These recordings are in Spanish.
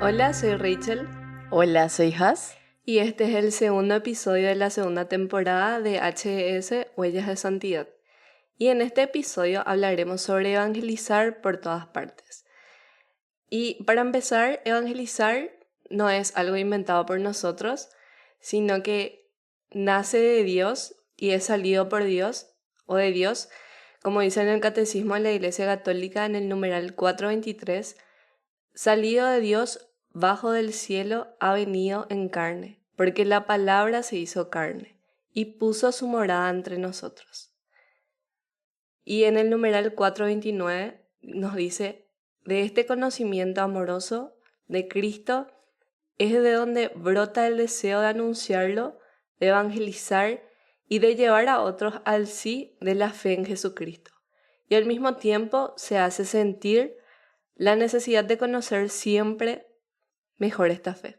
Hola, soy Rachel Hola, soy Has. y este es el segundo episodio de la segunda temporada de HES Huellas de Santidad. Y en este episodio hablaremos sobre evangelizar por todas partes. Y para empezar, evangelizar no es algo inventado por nosotros, sino que nace de Dios y es salido por Dios o de Dios, como dice en el Catecismo de la Iglesia Católica en el numeral 423, salido de Dios, bajo del cielo, ha venido en carne, porque la palabra se hizo carne y puso su morada entre nosotros. Y en el numeral 429 nos dice, de este conocimiento amoroso de Cristo es de donde brota el deseo de anunciarlo, de evangelizar y de llevar a otros al sí de la fe en Jesucristo. Y al mismo tiempo se hace sentir la necesidad de conocer siempre mejor esta fe.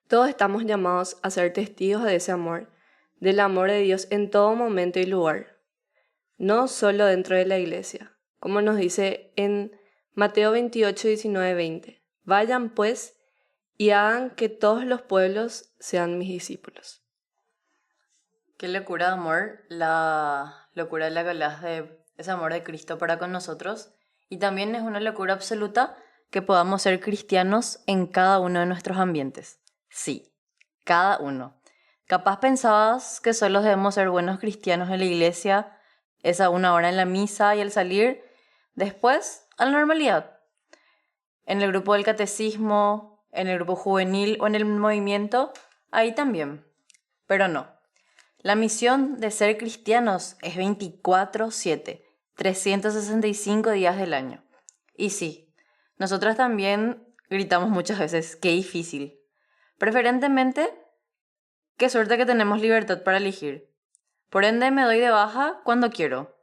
Todos estamos llamados a ser testigos de ese amor, del amor de Dios en todo momento y lugar, no solo dentro de la iglesia, como nos dice en Mateo 28, 19, 20. Vayan pues y hagan que todos los pueblos sean mis discípulos. Qué locura de amor, la locura de la que hablas de ese amor de Cristo para con nosotros. Y también es una locura absoluta que podamos ser cristianos en cada uno de nuestros ambientes. Sí, cada uno. Capaz pensabas que solo debemos ser buenos cristianos en la iglesia, esa una hora en la misa y al salir, después a la normalidad. En el grupo del catecismo, en el grupo juvenil o en el movimiento, ahí también. Pero no. La misión de ser cristianos es 24/7, 365 días del año. Y sí, nosotras también gritamos muchas veces, qué difícil. Preferentemente, qué suerte que tenemos libertad para elegir. Por ende, me doy de baja cuando quiero.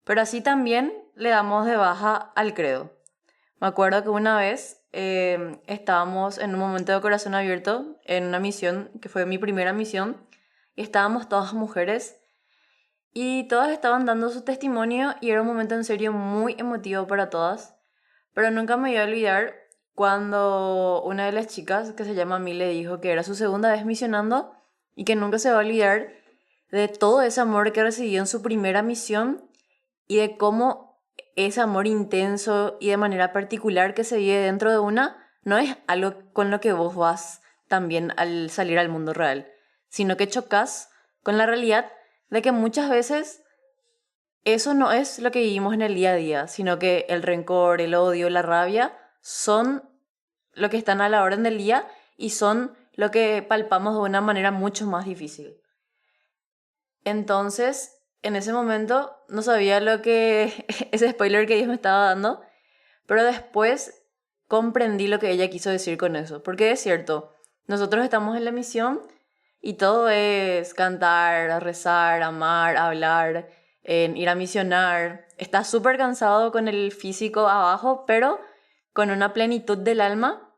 Pero así también le damos de baja al credo. Me acuerdo que una vez estábamos en un momento de corazón abierto en una misión, que fue mi primera misión, y estábamos todas mujeres y todas estaban dando su testimonio y era un momento en serio muy emotivo para todas. Pero nunca me voy a olvidar cuando una de las chicas, que se llama Mile, dijo que era su segunda vez misionando y que nunca se va a olvidar de todo ese amor que recibió en su primera misión y de cómo ese amor intenso y de manera particular que se vive dentro de una no es algo con lo que vos vas también al salir al mundo real, sino que chocas con la realidad de que muchas veces eso no es lo que vivimos en el día a día, sino que el rencor, el odio, la rabia son lo que están a la orden del día y son lo que palpamos de una manera mucho más difícil. Entonces, en ese momento no sabía lo que ese spoiler que ella me estaba dando, pero después comprendí lo que ella quiso decir con eso, porque es cierto, nosotros estamos en la misión y todo es cantar, rezar, amar, hablar, ir a misionar. Estás súper cansado con el físico abajo, pero con una plenitud del alma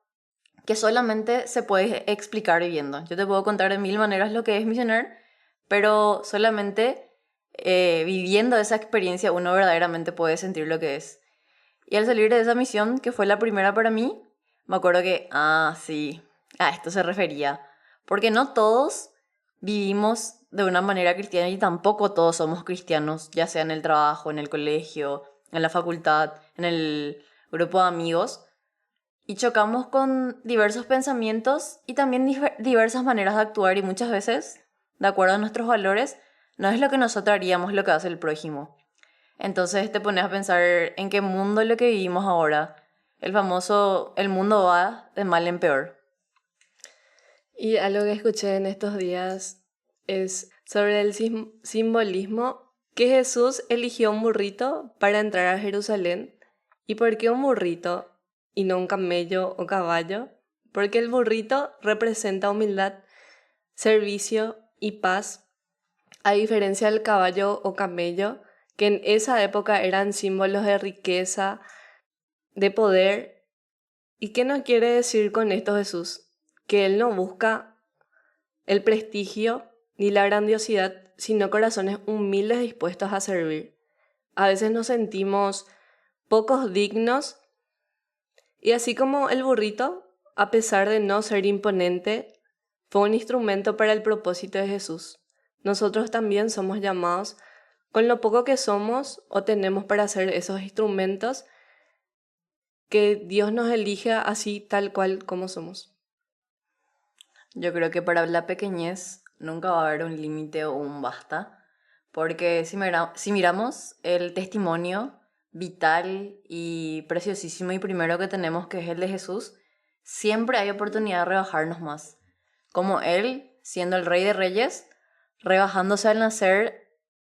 que solamente se puede explicar viviendo. Yo te puedo contar de mil maneras lo que es misionar, pero solamente viviendo esa experiencia uno verdaderamente puede sentir lo que es. Y al salir de esa misión, que fue la primera para mí, me acuerdo que, sí, a esto se refería. Porque no todos vivimos de una manera cristiana y tampoco todos somos cristianos, ya sea en el trabajo, en el colegio, en la facultad, en el grupo de amigos. Y chocamos con diversos pensamientos y también diversas maneras de actuar y muchas veces, de acuerdo a nuestros valores, no es lo que nosotros haríamos lo que hace el prójimo. Entonces te pones a pensar en qué mundo es lo que vivimos ahora. El famoso, el mundo va de mal en peor. Y algo que escuché en estos días es sobre el simbolismo que Jesús eligió un burrito para entrar a Jerusalén. ¿Y por qué un burrito y no un camello o caballo? Porque el burrito representa humildad, servicio y paz, a diferencia del caballo o camello, que en esa época eran símbolos de riqueza, de poder. ¿Y qué nos quiere decir con esto Jesús? Que Él no busca el prestigio ni la grandiosidad, sino corazones humildes dispuestos a servir. A veces nos sentimos pocos dignos Y así como el burrito, a pesar de no ser imponente, fue un instrumento para el propósito de Jesús. Nosotros también somos llamados, con lo poco que somos o tenemos para hacer esos instrumentos, que Dios nos elige así tal cual como somos. Yo creo que para la pequeñez nunca va a haber un límite o un basta, porque si miramos el testimonio vital y preciosísimo y primero que tenemos, que es el de Jesús, siempre hay oportunidad de rebajarnos más. Como Él, siendo el Rey de Reyes, rebajándose al nacer,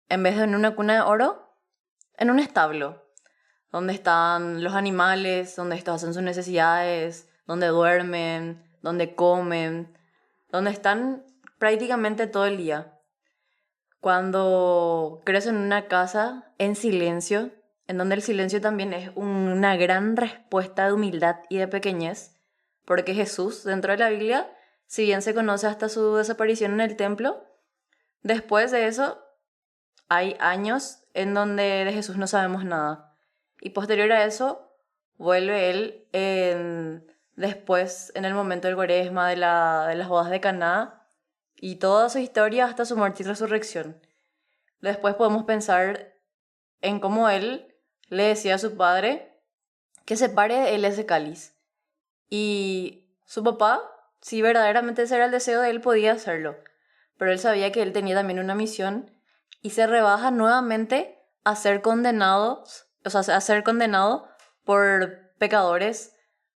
en vez de en una cuna de oro, en un establo, donde están los animales, donde estos hacen sus necesidades, donde duermen, donde comen, donde están prácticamente todo el día. Cuando creces en una casa en silencio, en donde el silencio también es una gran respuesta de humildad y de pequeñez, porque Jesús, dentro de la Biblia, si bien se conoce hasta su desaparición en el templo, después de eso hay años en donde de Jesús no sabemos nada. Y posterior a eso, vuelve él después, en el momento del Cuaresma, de las bodas de Caná, y toda su historia hasta su muerte y resurrección. Después podemos pensar en cómo él le decía a su padre que separe de él ese cáliz. Y su papá, si verdaderamente ese era el deseo de él, podía hacerlo. Pero él sabía que él tenía también una misión y se rebaja nuevamente a ser condenado, o sea, a ser condenado por pecadores,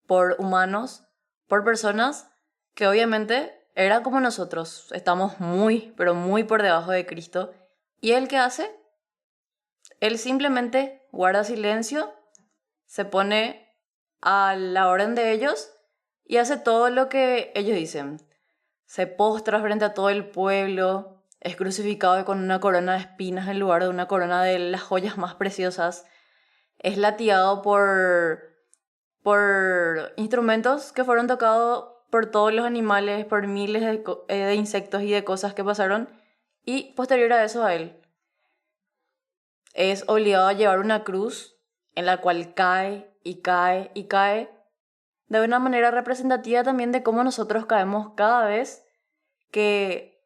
por humanos, por personas que obviamente eran como nosotros. Estamos muy, pero muy por debajo de Cristo. ¿Y él qué hace? Él simplemente guarda silencio, se pone a la orden de ellos y hace todo lo que ellos dicen. Se postra frente a todo el pueblo, es crucificado con una corona de espinas en lugar de una corona de las joyas más preciosas, es latigado por instrumentos que fueron tocados por todos los animales, por miles de insectos y de cosas que pasaron, y posterior a eso a él. Es obligado a llevar una cruz en la cual cae y cae y cae, de una manera representativa también de cómo nosotros caemos cada vez que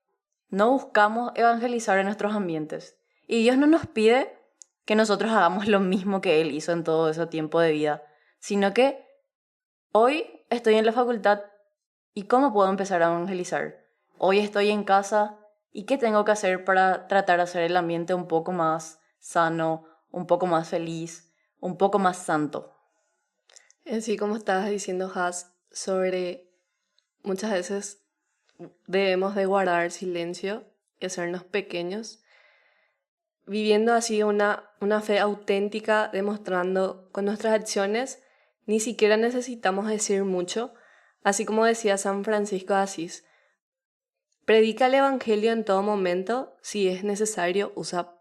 no buscamos evangelizar en nuestros ambientes. Y Dios no nos pide que nosotros hagamos lo mismo que Él hizo en todo ese tiempo de vida, sino que hoy estoy en la facultad y ¿cómo puedo empezar a evangelizar? Hoy estoy en casa y ¿qué tengo que hacer para tratar de hacer el ambiente un poco más sano, un poco más feliz, un poco más santo? Así como estabas diciendo, Has, sobre muchas veces debemos de guardar silencio y hacernos pequeños, viviendo así una fe auténtica, demostrando con nuestras acciones, ni siquiera necesitamos decir mucho, así como decía San Francisco de Asís. Predica el Evangelio en todo momento, si es necesario, usa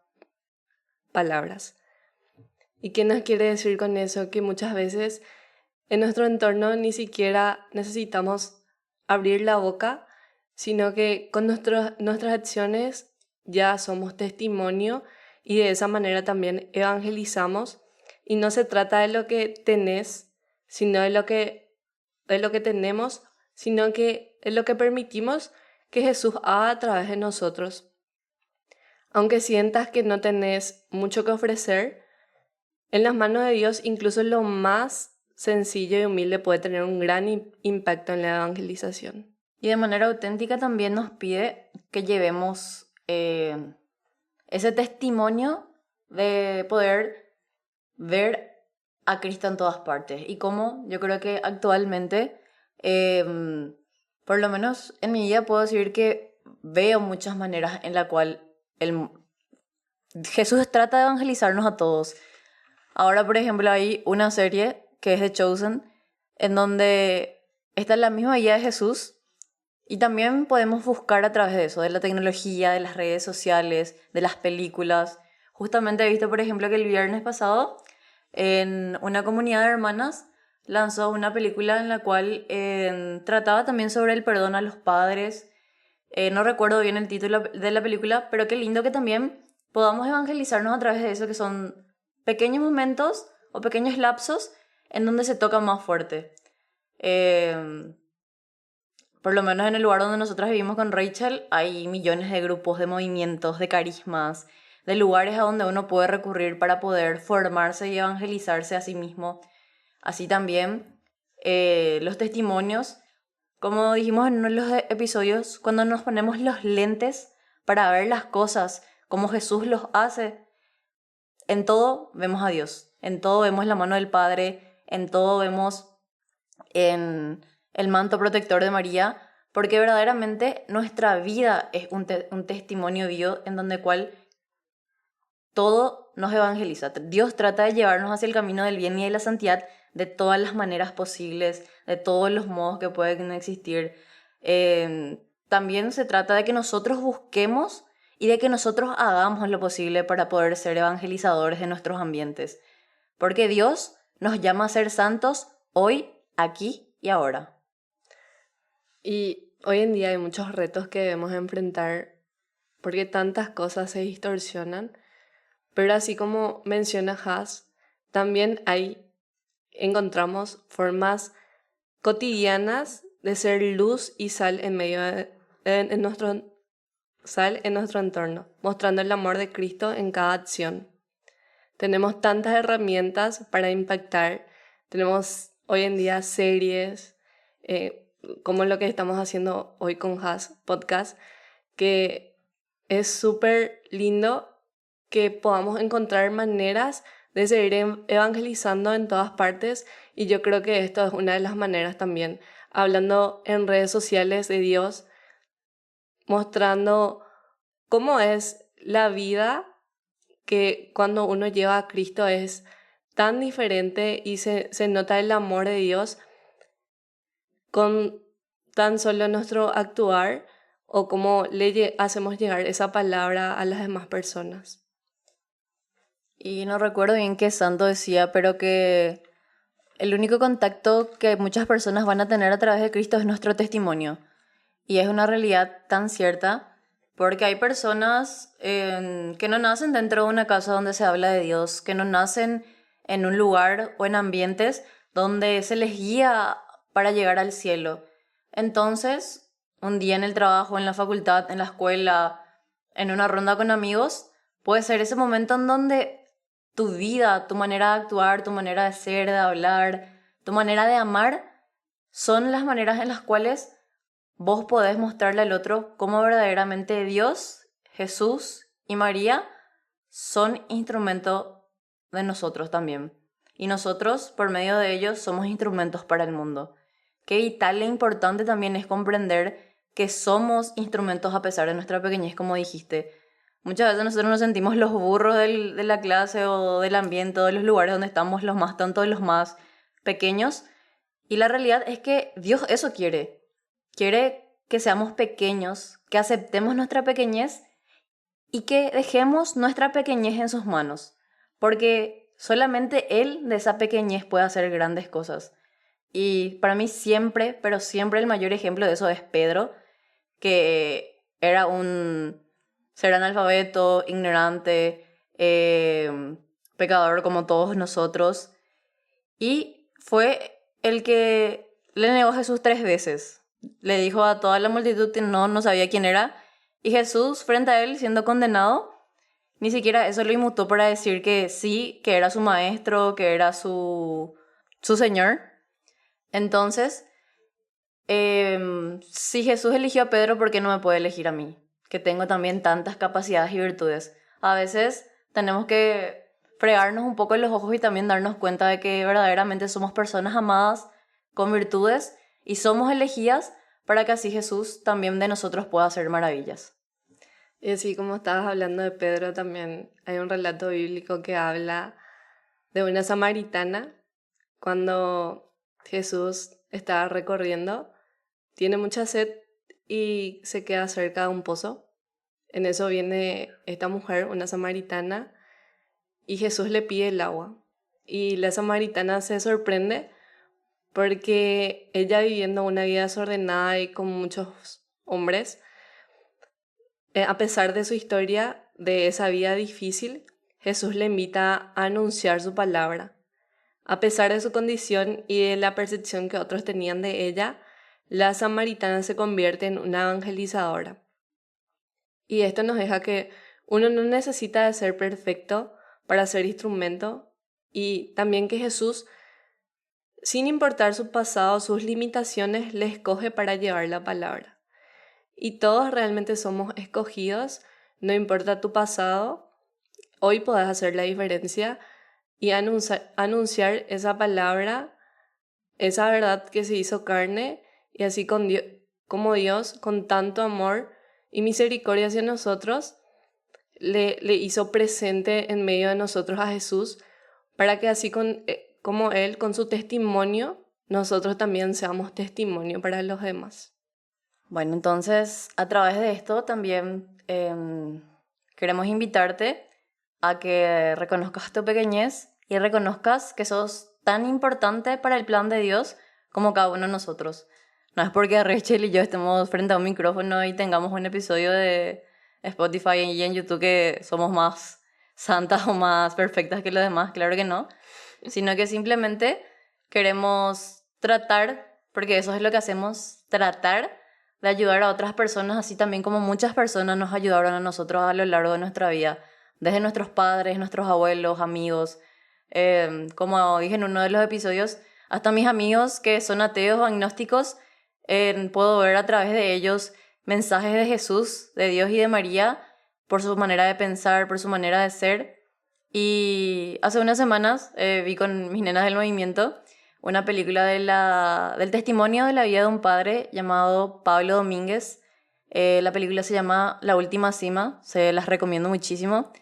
palabras. ¿Y qué nos quiere decir con eso? Que muchas veces en nuestro entorno ni siquiera necesitamos abrir la boca, sino que con nuestras acciones ya somos testimonio y de esa manera también evangelizamos. Y no se trata de lo que tenés, sino de lo que tenemos, sino que es lo que permitimos que Jesús haga a través de nosotros. Aunque sientas que no tenés mucho que ofrecer, en las manos de Dios incluso lo más sencillo y humilde puede tener un gran impacto en la evangelización. Y de manera auténtica también nos pide que llevemos ese testimonio de poder ver a Cristo en todas partes. Y como yo creo que actualmente, por lo menos en mi vida puedo decir que veo muchas maneras en la cual Jesús trata de evangelizarnos a todos. Ahora, por ejemplo, hay una serie que es The Chosen, en donde está la misma guía de Jesús y también podemos buscar a través de eso, de la tecnología, de las redes sociales, de las películas. Justamente he visto, por ejemplo, que el viernes pasado en una comunidad de hermanas lanzó una película en la cual trataba también sobre el perdón a los padres. No recuerdo bien el título de la película, pero qué lindo que también podamos evangelizarnos a través de eso, que son pequeños momentos o pequeños lapsos en donde se toca más fuerte. Por lo menos en el lugar donde nosotros vivimos con Rachel, hay millones de grupos, de movimientos, de carismas, de lugares a donde uno puede recurrir para poder formarse y evangelizarse a sí mismo. Así también los testimonios, como dijimos en uno de los episodios, cuando nos ponemos los lentes para ver las cosas como Jesús los hace, en todo vemos a Dios, en todo vemos la mano del Padre, en todo vemos en el manto protector de María, porque verdaderamente nuestra vida es un testimonio vivo en donde cual todo nos evangeliza. Dios trata de llevarnos hacia el camino del bien y de la santidad de todas las maneras posibles, de todos los modos que pueden existir. También se trata de que nosotros busquemos y de que nosotros hagamos lo posible para poder ser evangelizadores de nuestros ambientes. Porque Dios nos llama a ser santos hoy, aquí y ahora. Y hoy en día hay muchos retos que debemos enfrentar porque tantas cosas se distorsionan, pero así como menciona Haas, también encontramos formas cotidianas de ser luz y sal en nuestro entorno, mostrando el amor de Cristo en cada acción. Tenemos tantas herramientas para impactar. Tenemos hoy en día series, como lo que estamos haciendo hoy con Haas Podcast, que es súper lindo que podamos encontrar maneras de seguir evangelizando en todas partes, y yo creo que esto es una de las maneras también, hablando en redes sociales de Dios, mostrando cómo es la vida, que cuando uno lleva a Cristo es tan diferente y se nota el amor de Dios con tan solo nuestro actuar o cómo hacemos llegar esa palabra a las demás personas. Y no recuerdo bien qué santo decía, pero que el único contacto que muchas personas van a tener a través de Cristo es nuestro testimonio. Y es una realidad tan cierta, porque hay personas que no nacen dentro de una casa donde se habla de Dios, que no nacen en un lugar o en ambientes donde se les guía para llegar al cielo. Entonces, un día en el trabajo, en la facultad, en la escuela, en una ronda con amigos, puede ser ese momento en donde tu vida, tu manera de actuar, tu manera de ser, de hablar, tu manera de amar, son las maneras en las cuales vos podés mostrarle al otro cómo verdaderamente Dios, Jesús y María son instrumento de nosotros también. Y nosotros, por medio de ellos, somos instrumentos para el mundo. Qué vital e importante también es comprender que somos instrumentos a pesar de nuestra pequeñez, como dijiste. Muchas veces nosotros nos sentimos los burros de la clase o del ambiente o de los lugares donde estamos los más tontos, los más pequeños. Y la realidad es que Dios eso quiere. Quiere que seamos pequeños, que aceptemos nuestra pequeñez y que dejemos nuestra pequeñez en sus manos. Porque solamente Él de esa pequeñez puede hacer grandes cosas. Y para mí siempre, pero siempre el mayor ejemplo de eso es Pedro, que era un ser analfabeto, ignorante, pecador como todos nosotros. Y fue el que le negó a Jesús 3 veces. Le dijo a toda la multitud que no sabía quién era. Y Jesús, frente a él, siendo condenado, ni siquiera eso lo inmutó para decir que sí, que era su maestro, que era su señor. Entonces, si Jesús eligió a Pedro, ¿por qué no me puede elegir a mí? Que tengo también tantas capacidades y virtudes. A veces tenemos que fregarnos un poco en los ojos y también darnos cuenta de que verdaderamente somos personas amadas con virtudes y somos elegidas para que así Jesús también de nosotros pueda hacer maravillas. Y así como estabas hablando de Pedro, también hay un relato bíblico que habla de una samaritana cuando Jesús estaba recorriendo, tiene mucha sed y se queda cerca de un pozo. En eso viene esta mujer, una samaritana, y Jesús le pide el agua. Y la samaritana se sorprende porque ella, viviendo una vida desordenada y con muchos hombres, a pesar de su historia, de esa vida difícil, Jesús le invita a anunciar su palabra, A pesar de su condición y de la percepción que otros tenían de ella, la samaritana se convierte en una evangelizadora. Y esto nos deja que uno no necesita de ser perfecto para ser instrumento, y también que Jesús, sin importar su pasado, sus limitaciones, le escoge para llevar la palabra. Y todos realmente somos escogidos, no importa tu pasado, hoy podés hacer la diferencia y anunciar esa palabra, esa verdad que se hizo carne, y así como Dios, con tanto amor y misericordia hacia nosotros, le hizo presente en medio de nosotros a Jesús, para que así como Él, con su testimonio, nosotros también seamos testimonio para los demás. Bueno, entonces a través de esto también queremos invitarte a que reconozcas tu pequeñez y reconozcas que sos tan importante para el plan de Dios como cada uno de nosotros. No es porque Rachel y yo estemos frente a un micrófono y tengamos un episodio de Spotify y en YouTube que somos más santas o más perfectas que los demás, claro que no, sino que simplemente queremos tratar, porque eso es lo que hacemos, tratar de ayudar a otras personas, así también como muchas personas nos ayudaron a nosotros a lo largo de nuestra vida, desde nuestros padres, nuestros abuelos, amigos, como dije en uno de los episodios, hasta mis amigos que son ateos o agnósticos, puedo ver a través de ellos mensajes de Jesús, de Dios y de María, por su manera de pensar, por su manera de ser. Y hace unas semanas vi con mis nenas del movimiento una película del testimonio de la vida de un padre llamado Pablo Domínguez. La película se llama La Última Cima, se las recomiendo muchísimo,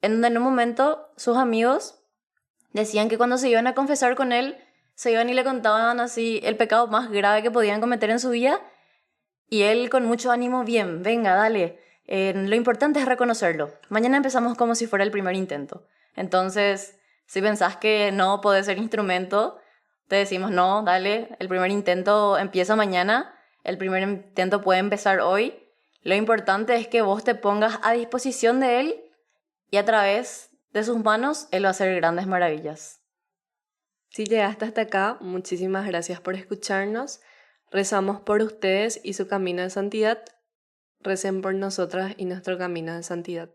en donde en un momento sus amigos decían que cuando se iban a confesar con él, se iban y le contaban así el pecado más grave que podían cometer en su vida, y él con mucho ánimo, bien, venga, dale, lo importante es reconocerlo. Mañana empezamos como si fuera el primer intento. Entonces, si pensás que no podés ser instrumento, te decimos, no, dale, el primer intento empieza mañana, el primer intento puede empezar hoy. Lo importante es que vos te pongas a disposición de él y a través de sus manos él va a hacer grandes maravillas. Si llegaste hasta acá, muchísimas gracias por escucharnos. Rezamos por ustedes y su camino de santidad. Recen por nosotras y nuestro camino de santidad.